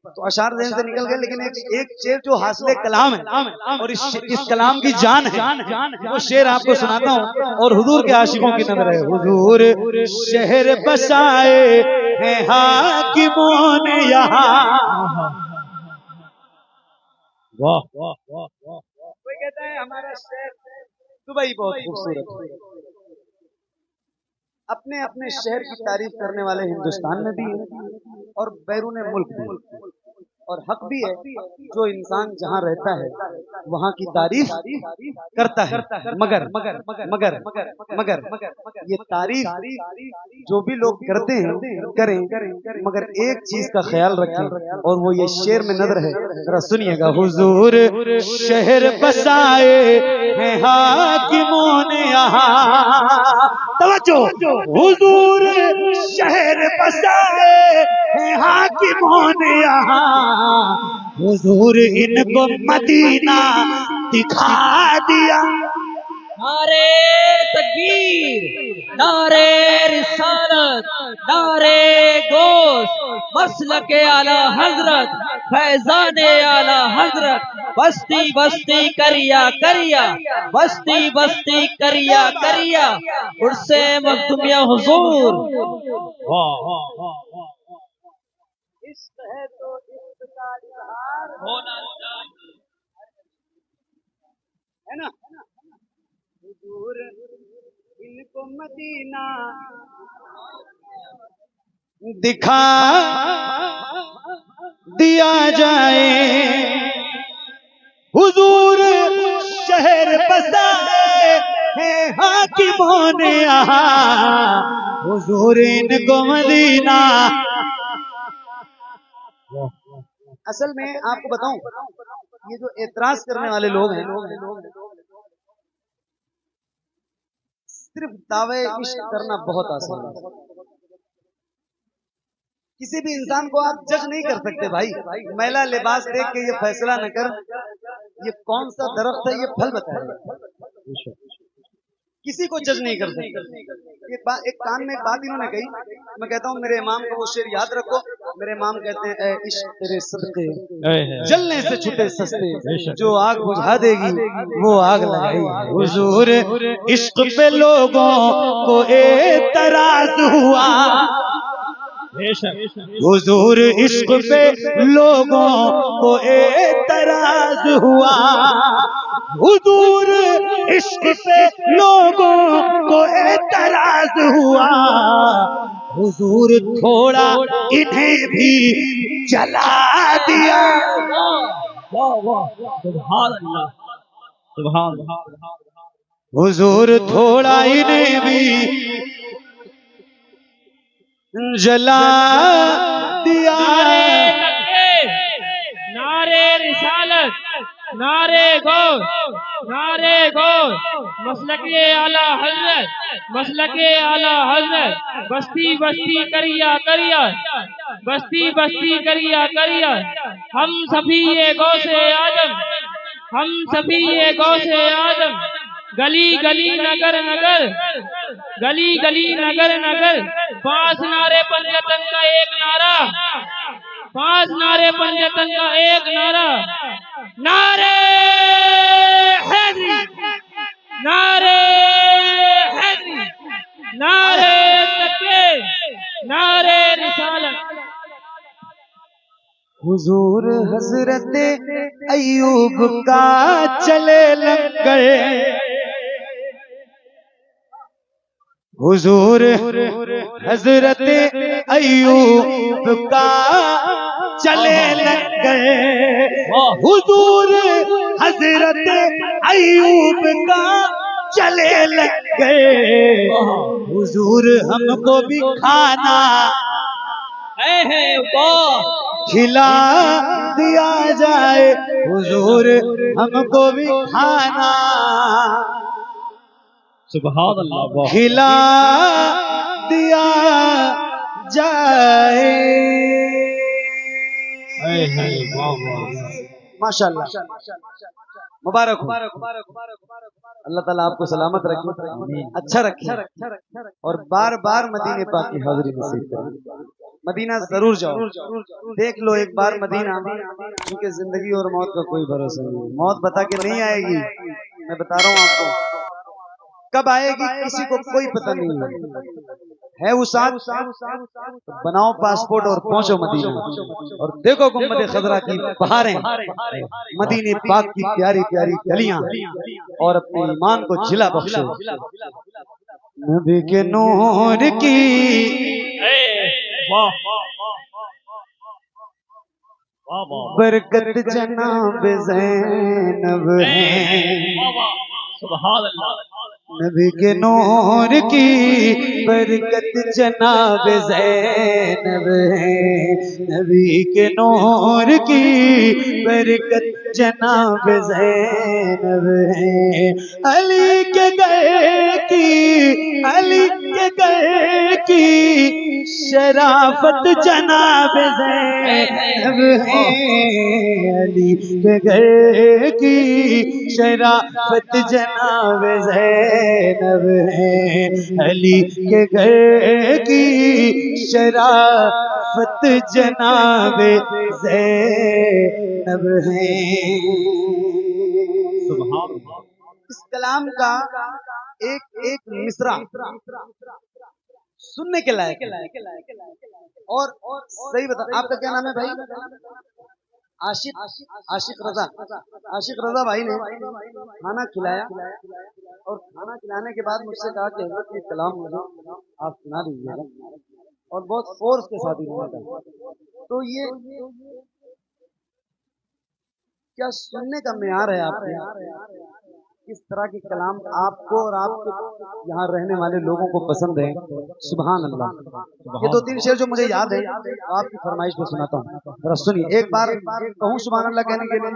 तो अशार ज़हन से निकल गए। लेकिन एक शेर जो हासिल कलाम है और इस कलाम की जान है, वो शेर आपको सुनाता हूँ और हुजूर के आशिकों की नजर है। हुजूर शहर बसाए हैं हाकिमों ने यहाँ। वाह वाह वाह वाह। कोई कहता है हमारा शहर दुबई बहुत खूबसूरत है। अपने अपने शहर की तारीफ करने वाले हिंदुस्तान में भी हैं और बैरून मुल्क भी, और हक भी है जो इंसान जहाँ रहता है वहाँ की तारीफ करता है। मगर मगर मगर मगर ये तारीफ जो भी लोग करते हैं करें, मगर एक चीज का ख्याल रखें और वो ये शेर में नजर है, जरा सुनिएगा। हुजूर शहर बसाए हैं हाकिमों ने यहाँ, तवज्जो, हुजूर शहर बसाए हैं हाकिमों ने यहाँ, हुजूर इनको मदीना दिखा दिया। नारे तकबीर, नारे रिसालत, नारे गोश, मसलके आला हजरत, फैजाने आला हजरत, बस्ती बस्ती करिया करिया, बस्ती बस्ती करिया करिया, उर्से मखदूमिया हुजूर। वाह इश्क है तो इश्क का इजहार होना है ना। हुजूर इनको मदीना दिखा दिया जाए, हुजूर शहर बसाए हैं हाकिमों ने यहाँ, हुजूर इनको मदीना। असल में आपको बताऊं, ये जो एतराज करने वाले लोग हैं, सिर्फ दावे इश्क करना बहुत आसान है। किसी भी इंसान को आप जज नहीं कर सकते भाई। मैला लिबास देख के ये फैसला न कर ये कौन सा दरख्त है, ये फल बताए। किसी को जज नहीं कर सकते। एक कान में एक बात इन्होंने कही, मैं कहता हूँ मेरे इमाम को वो शेर याद रखो। मेरे इमाम कहते हैं, ऐ इश्क तेरे सदके जलने से छूटे सस्ते, जो आग बुझा देगी वो आग लगाई। हुजूर इश्क पे लोगों को एतराज हुआ, हुजूर इश्क पे लोगों को एतराज हुआ, हुजूर इश्क पे लोगों को एतराज हुआ, हुजूर थोड़ा इन्हें भी जला दिया। सुभान अल्लाह, सुभान अल्लाह। हुजूर थोड़ा इन्हें भी जला दिया। नारे रिसालत, नारे गौस, नारे गौस, मसलके आला हजरत, मसलके आला हजरत, बस्ती बस्ती करिया करिया, बस्ती बस्ती करिया करिया, हम सभी ये गौसे आदम, हम सभी ये गौसे आदम, गली गली नगर नगर, गली गली नगर नगर, 5 नारे पंचतन का एक नारा, 5 नारे पंचतन का एक नारा, नारे हैदरी, नारे हैदरी, नारे तकबीर, नारे रिसालत। हुजूर हजरत अयूब का चले लंगर, हुजूर हजरत अयूब का चले लंगर, हुजूर हजरत अयूब का चले लंगर, हुजूर हमको भी खाना खिला दिया जाए, हुजूर हमको भी खाना सुभान अल्लाह, खिला दिया जाए। माशाअल्लाह, मुबारक हो। अल्लाह ताला आपको सलामत रखे, अच्छा रखे और बार बार मदीने पाक की हाजिरी नसीब करे। मदीना जरूर जाओ, देख लो एक बार मदीना, क्योंकि जिंदगी और मौत का कोई भरोसा नहीं। मौत बता के नहीं आएगी, मैं बता रहा हूँ आपको कब आएगी किसी को कोई पता नहीं है। वो साथ बनाओ पासपोर्ट और पहुंचो मदीना और देखो गुम्बद खजरा की बहारें, मदीने पाक की प्यारी प्यारी गलियां और अपने ईमान को जिला बख्शो। नबी के नूर की बरकत जनाब ज़ैनब है, सुभान अल्लाह, नबी के नूर की बरकत जनाब ज़ैनब है, नबी के नूर की बरकत जनाब ज़ैनब है। अली के घर की, अली के घर की शराफत जनाब ज़ैनब है, अली के घर की शराफत जनाब ज़ैनब है, अली के घर की शराफत जनाब ज़ैनब है। इस कलाम का एक एक मिसरा सुनने के लायक और सही बता, आपका क्या नाम है भाई? आशिक रजा भाई ने खाना खिलाया और खाना खिलाने के बाद मुझसे कहा कि हज़रत ये कलाम मुझे आप सुना दीजिएगा और बहुत फोर्स के साथ ही था। तो ये क्या सुनने का मेयार है आपके? किस तरह के कलाम आपको और आपके यहाँ रहने वाले लोगों को पसंद है? सुभान अल्लाह। ये 2-3 शेर जो मुझे याद है आपकी फरमाइश पे सुनाता हूँ, जरा सुनिए। एक बार कहूँ सुभान अल्लाह कहने के लिए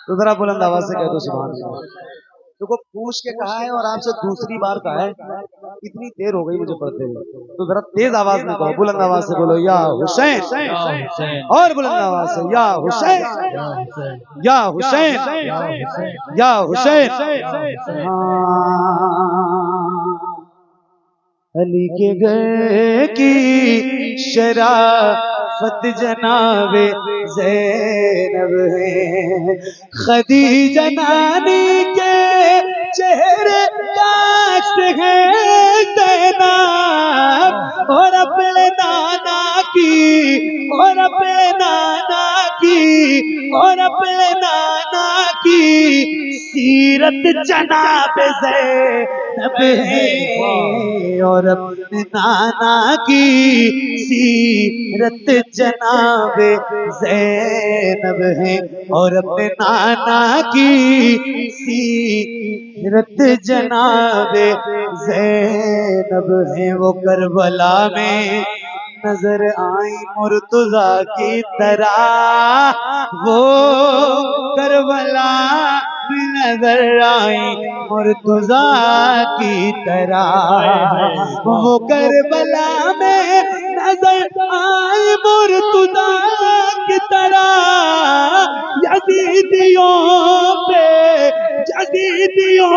तो जरा बुलंद आवाज से कह दो सुभान अल्लाह। तो पूछ के कहा है और आपसे दूसरी बार कहा है, इतनी देर हो गई मुझे पढ़ते हुए, तो जरा तेज आवाज में कहो, बुलंद आवाज से बोलो या हुसैन, और बुलंद आवाज से या हुसैन, या हुसैन, या हुसैन। अली के घर की शराफत जनाब ज़ैनब है, खदीजा नानी के चेहरे काश है ज़ैनब, और अपने नाना की, और अपने नाना की, और अपने नाना की सीरत जनाब ज़ैनब है, और अपने नाना की सीरत जनाब ज़ैनब है, और अपने नाना की सीरत जनाब ज़ैनब है। वो करबला में नजर आई मुर्तज़ा की तरह, वो करबला में नजर आई मुर्तज़ा की तरह, वो करबला में नजर आई मुर्तज़ा की तरह, यज़ीदियों पे, यज़ीदियों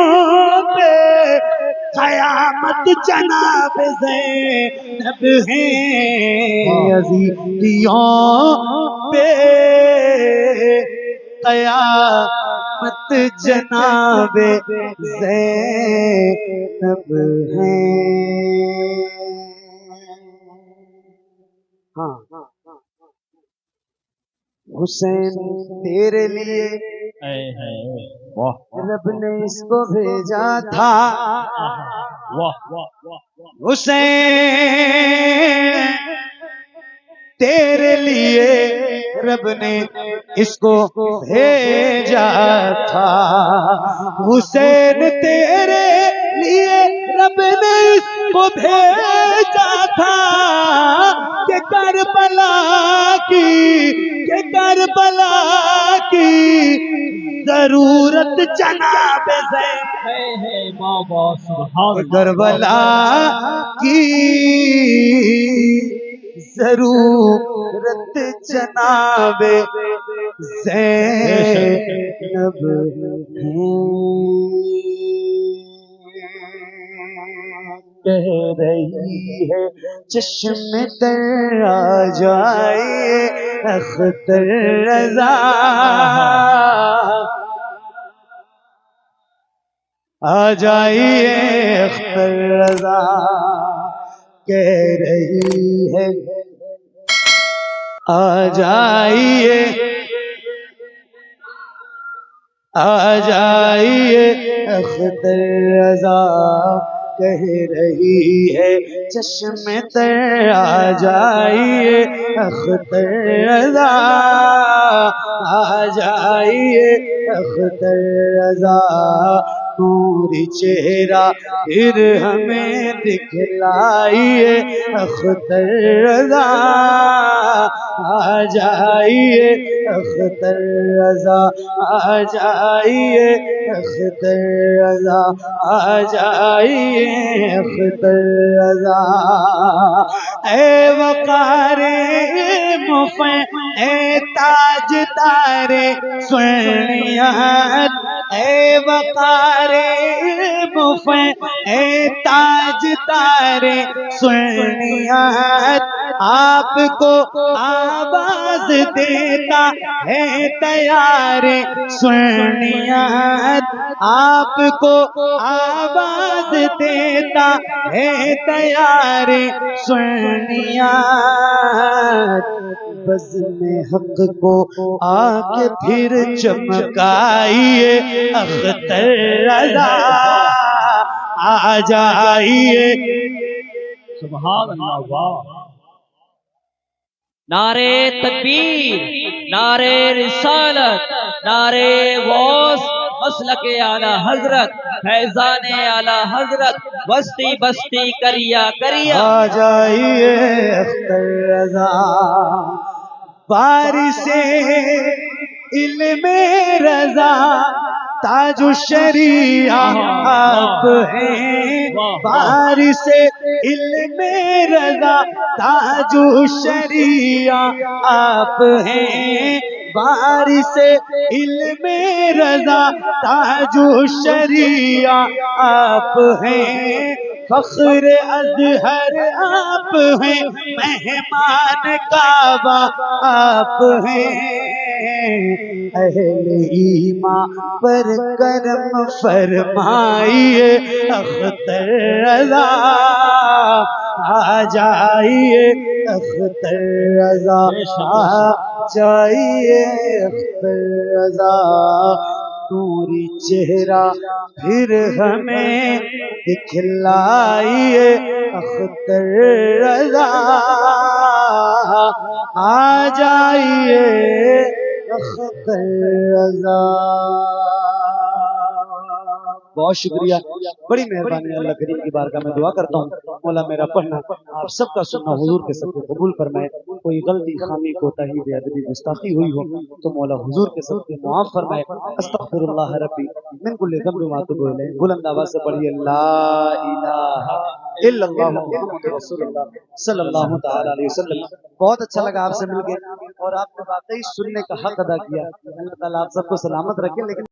जनाब ज़ैनब हैं यज़ीदियों पे क़यामत जनाब ज़ैनब हैं। हाँ, हुसैन तेरे लिए रब ने इसको भेजा था। हुसैन तेरे लिए रब ने इसको भेजा था। हुसैन तेरे लिए रब ने इसको भेजा था कि करबला की जरूरत जनाब करबला की जरूरत जनाब ज़ैनब कह रही है चश्मे तर आ जाए अख्तर रज़ा आ जाइए अख्तर रज़ा कह रही है आ जाइए अख्तर रज़ा कह रही है चश्मे तर आ जाइए अख्तर रज़ा आ जाइए अख्तर रज़ा नूरी चेहरा फिर हमें दिखलाइए अख्तर रज़ा आ जाइए अख्तर रज़ा आ जाइए अख्तर रज़ा आ जाइए अख्तर रज़ा ए वक़ारे मुफ़े ए ताज तारे स्वर्णियात ए वक़ारे मुफ़े ए ताज तारे स्वर्णियात आपको आवाज देता है तैयारे स्वर्णियात आपको आवाज देता है तैयारे स्वर्णियात बज़्म हक़ को आके फिर चमकाइए अख्तर रज़ा आ जाइए। सुभान अल्लाह। वाह। नारे तकबीर, नारे रिसालत, नारे गौस, मसलके आला हजरत, फैजाने आला हजरत, बस्ती बस्ती करिया करिया। आ जाइए अख्तर रज़ा बारिशे इल्मे रज़ा ताजु शरीया आप हैं बारिशे इल्मे रज़ा ताजु शरीया आप हैं बारिशे इल्मे रज़ा ताजु शरीया आप हैं फख्र अज़हर आप हैं मेहमान काबा आप हैं अहले ईमान पर करम फरमाइए अख्तर रज़ा आ जाइए अख्तर रज़ा आ जाइए अख्तर रज़ा नूरी चेहरा फिर हमें दिखलाइए अख्तर रज़ा आ जाइए अख्तर रज़ा। बहुत शुक्रिया, बड़ी मेहरबानी अल्लाह करीम की बारगाह में दुआ करता हूँ मौला मेरा पढ़ना आप सबका सुनना हुजूर के सबको कबूल फरमाए। कोई गलती खामी कोताही बेअदबी गुस्ताखी हुई हो तो मौला हुजूर के सबको मुआफ फरमाए। अस्तगफिरुल्लाह रब्बी मिन कुल्लि ज़ंबिन व अतूबु इलैह। बुलंद आवाज़ से पढ़िए ला इलाहा इल्लल्लाह मुहम्मदुर रसूलुल्लाह सल्लल्लाहु तआला अलैहि वसल्लम। बहुत अच्छा लगा आपसे मिलके और आपने वाकई सुनने का हक अदा किया। अल्लाह ताला आप सबको सलामत रखे। लेकिन